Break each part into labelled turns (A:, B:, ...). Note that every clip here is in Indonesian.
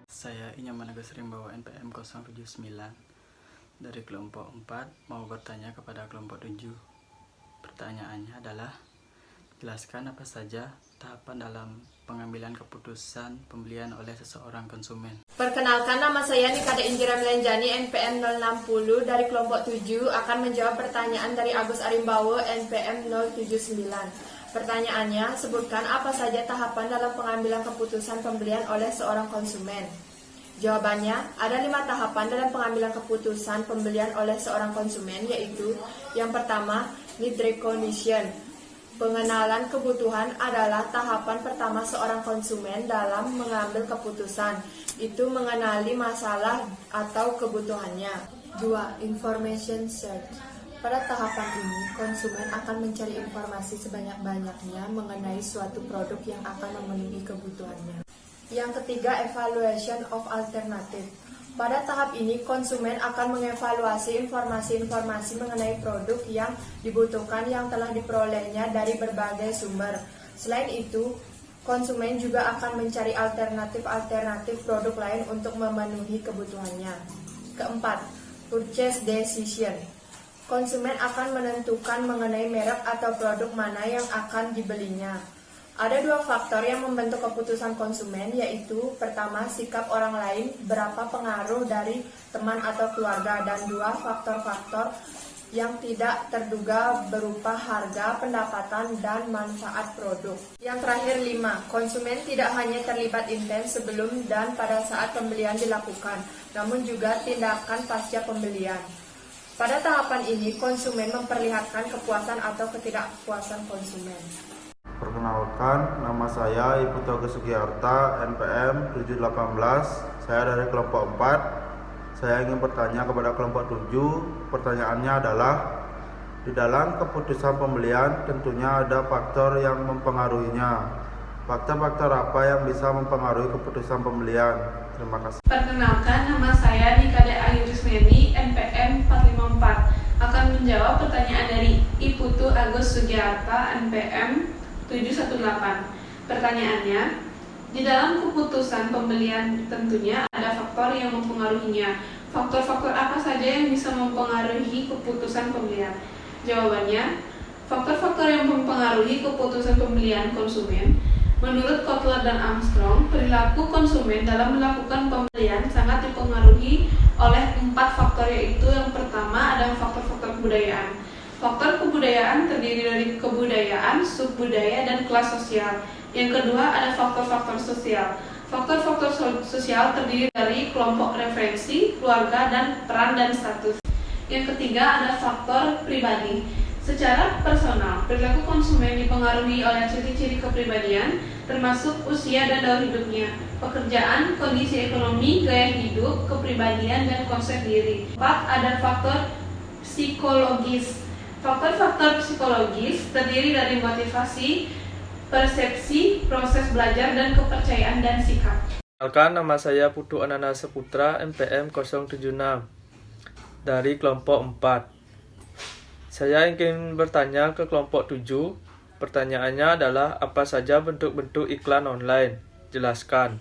A: Saya Inyoman Agus Rimbawa NPM 079 dari kelompok 4 mau bertanya kepada kelompok 7. Pertanyaannya adalah, jelaskan apa saja tahapan dalam pengambilan keputusan pembelian oleh seseorang konsumen.
B: Perkenalkan, nama saya Nikade Indira Melenjani NPM 060 dari kelompok 7 akan menjawab pertanyaan dari Agus Arimbawo NPM 079. Pertanyaannya, sebutkan apa saja tahapan dalam pengambilan keputusan pembelian oleh seorang konsumen. Jawabannya, ada 5 tahapan dalam pengambilan keputusan pembelian oleh seorang konsumen, yaitu yang pertama, need recognition. Pengenalan kebutuhan adalah tahapan pertama seorang konsumen dalam mengambil keputusan. Itu mengenali masalah atau kebutuhannya. 2. Information search. Pada tahapan ini, konsumen akan mencari informasi sebanyak-banyaknya mengenai suatu produk yang akan memenuhi kebutuhannya. Yang ketiga, evaluation of alternative. Pada tahap ini, konsumen akan mengevaluasi informasi-informasi mengenai produk yang dibutuhkan yang telah diperolehnya dari berbagai sumber. Selain itu, konsumen juga akan mencari alternatif produk lain untuk memenuhi kebutuhannya. Keempat, purchase decision. Konsumen akan menentukan mengenai merek atau produk mana yang akan dibelinya. Ada 2 faktor yang membentuk keputusan konsumen, yaitu pertama, sikap orang lain, berapa pengaruh dari teman atau keluarga, dan 2 faktor-faktor yang tidak terduga berupa harga, pendapatan, dan manfaat produk. Yang terakhir 5, konsumen tidak hanya terlibat intens sebelum dan pada saat pembelian dilakukan, namun juga tindakan pasca pembelian. Pada tahapan ini, konsumen memperlihatkan kepuasan atau ketidakpuasan konsumen.
C: Perkenalkan, nama saya Ibu Toga Sugiarta, NPM 718. Saya dari kelompok 4. Saya ingin bertanya kepada kelompok 7. Pertanyaannya adalah, di dalam keputusan pembelian tentunya ada faktor yang mempengaruhinya. Faktor-faktor apa yang bisa mempengaruhi keputusan pembelian? Terima kasih.
D: Perkenalkan, nama saya Nikade Ayu Rismeni, NPM 454. Akan menjawab pertanyaan dari Iputu Agus Sugiarta, NPM 718. Pertanyaannya, di dalam keputusan pembelian tentunya ada faktor yang mempengaruhinya. Faktor-faktor apa saja yang bisa mempengaruhi keputusan pembelian? Jawabannya, faktor-faktor yang mempengaruhi keputusan pembelian konsumen. Menurut Kotler dan Armstrong, perilaku konsumen dalam melakukan pembelian sangat dipengaruhi oleh 4 faktor, yaitu yang pertama ada faktor-faktor kebudayaan. Faktor kebudayaan terdiri dari kebudayaan, subbudaya, dan kelas sosial. Yang kedua ada faktor-faktor sosial. Faktor-faktor sosial terdiri dari kelompok referensi, keluarga, dan peran dan status. Yang ketiga ada faktor pribadi. Secara personal, perilaku konsumen dipengaruhi oleh ciri-ciri kepribadian, termasuk usia dan daur hidupnya, pekerjaan, kondisi ekonomi, gaya hidup, kepribadian, dan konsep diri. 4. Ada faktor psikologis. Faktor-faktor psikologis terdiri dari motivasi, persepsi, proses belajar, dan kepercayaan dan sikap.
E: Perkenalkan, nama saya Putu Ananda Seputra, NPM 076 dari kelompok 4. Saya ingin bertanya ke kelompok 7. Pertanyaannya adalah, apa saja bentuk-bentuk iklan online? Jelaskan.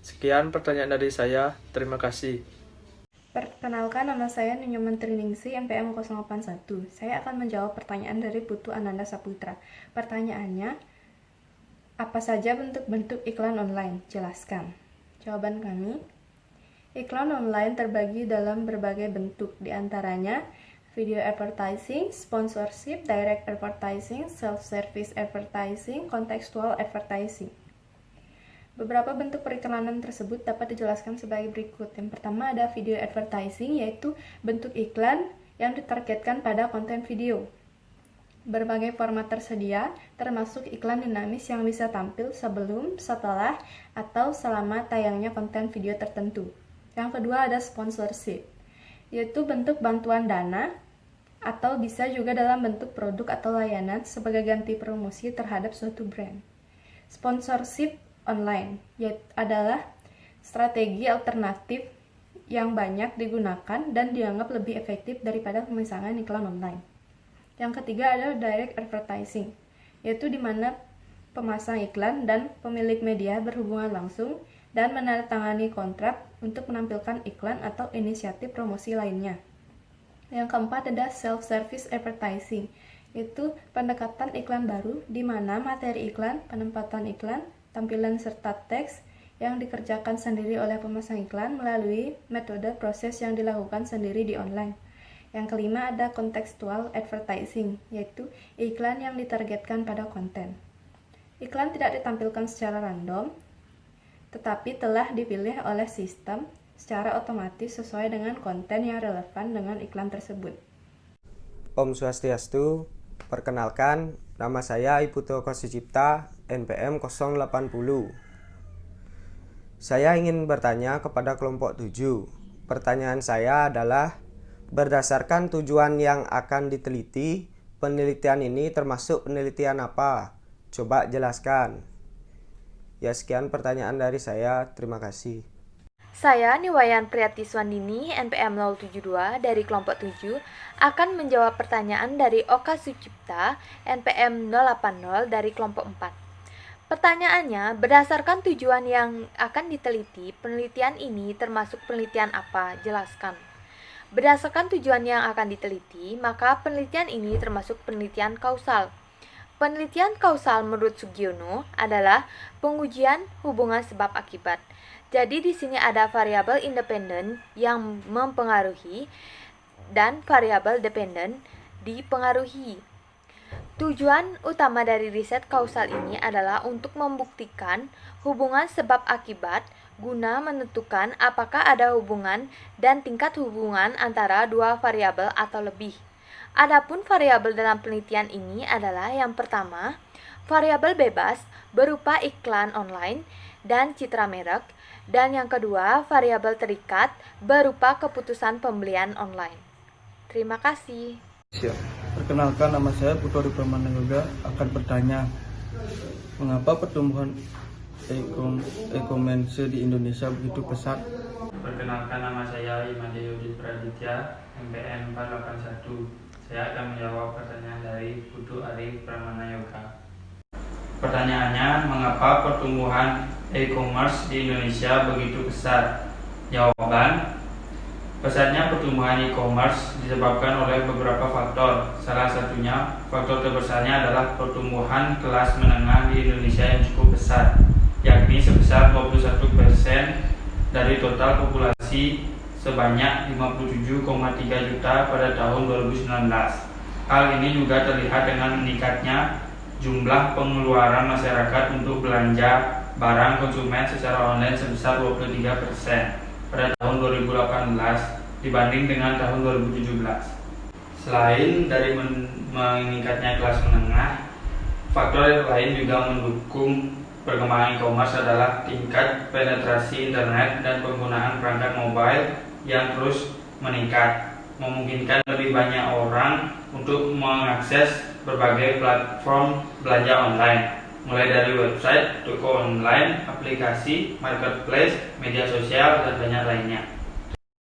E: Sekian pertanyaan dari saya. Terima kasih.
F: Perkenalkan, nama saya Ninyoman Triningsi, NPM 081. Saya akan menjawab pertanyaan dari Putu Ananda Saputra. Pertanyaannya, apa saja bentuk-bentuk iklan online? Jelaskan. Jawaban kami, iklan online terbagi dalam berbagai bentuk, diantaranya video advertising, sponsorship, direct advertising, self-service advertising, contextual advertising. Beberapa bentuk periklanan tersebut dapat dijelaskan sebagai berikut. Yang pertama ada video advertising, yaitu bentuk iklan yang ditargetkan pada konten video. Berbagai format tersedia, termasuk iklan dinamis yang bisa tampil sebelum, setelah, atau selama tayangnya konten video tertentu. Yang kedua ada sponsorship, yaitu bentuk bantuan dana, atau bisa juga dalam bentuk produk atau layanan sebagai ganti promosi terhadap suatu brand. Sponsorship online adalah strategi alternatif yang banyak digunakan dan dianggap lebih efektif daripada pemasangan iklan online. Yang ketiga ada direct advertising, yaitu di mana pemasang iklan dan pemilik media berhubungan langsung dan menandatangani kontrak untuk menampilkan iklan atau inisiatif promosi lainnya. Yang keempat adalah self-service advertising, yaitu pendekatan iklan baru di mana materi iklan, penempatan iklan, tampilan serta teks yang dikerjakan sendiri oleh pemasang iklan melalui metode proses yang dilakukan sendiri di online. Yang kelima ada contextual advertising, yaitu iklan yang ditargetkan pada konten. Iklan tidak ditampilkan secara random, tetapi telah dipilih oleh sistem secara otomatis sesuai dengan konten yang relevan dengan iklan tersebut.
G: Om Swastiastu, perkenalkan, nama saya Iputu Oko Sucipta, NPM 080. Saya ingin bertanya kepada kelompok 7. Pertanyaan saya adalah, berdasarkan tujuan yang akan diteliti, penelitian ini termasuk penelitian apa? Coba jelaskan. Ya, sekian pertanyaan dari saya. Terima kasih.
H: Saya Niwayan Priyatiswandini, NPM 072 dari kelompok 7 akan menjawab pertanyaan dari Oka Sucipta, NPM 080 dari kelompok 4. Pertanyaannya, berdasarkan tujuan yang akan diteliti, penelitian ini termasuk penelitian apa? Jelaskan. Berdasarkan tujuan yang akan diteliti, maka penelitian ini termasuk penelitian kausal. Penelitian kausal menurut Sugiono adalah pengujian hubungan sebab akibat. Jadi di sini ada variabel independen yang mempengaruhi dan variabel dependen dipengaruhi. Tujuan utama dari riset kausal ini adalah untuk membuktikan hubungan sebab akibat guna menentukan apakah ada hubungan dan tingkat hubungan antara dua variabel atau lebih. Adapun variabel dalam penelitian ini adalah yang pertama, variabel bebas berupa iklan online dan citra merek, dan yang kedua, variabel terikat berupa keputusan pembelian online. Terima kasih.
E: Siap. Perkenalkan, nama saya Putu Pramana Yoga akan bertanya, mengapa pertumbuhan e-commerce di Indonesia begitu pesat?
A: Perkenalkan, nama saya Imade Yudit Praditya, NPM 481. Saya akan menjawab pertanyaan dari Putu Ari Pramana Yoga. Pertanyaannya, mengapa pertumbuhan e-commerce di Indonesia begitu pesat? Jawaban, pesatnya pertumbuhan e-commerce disebabkan oleh beberapa faktor. Salah satunya, faktor terbesarnya adalah pertumbuhan kelas menengah di Indonesia yang cukup besar, yakni sebesar 21% dari total populasi sebanyak 57,3 juta pada tahun 2019. Hal ini juga terlihat dengan meningkatnya jumlah pengeluaran masyarakat untuk belanja barang konsumen secara online sebesar 23% pada tahun 2018 dibanding dengan tahun 2017. Selain dari meningkatnya kelas menengah, faktor lain juga mendukung perkembangan e-commerce adalah tingkat penetrasi internet dan penggunaan perangkat mobile yang terus meningkat, memungkinkan lebih banyak orang untuk mengakses berbagai platform belanja online, mulai dari website, toko online, aplikasi, marketplace, media sosial, dan banyak lainnya.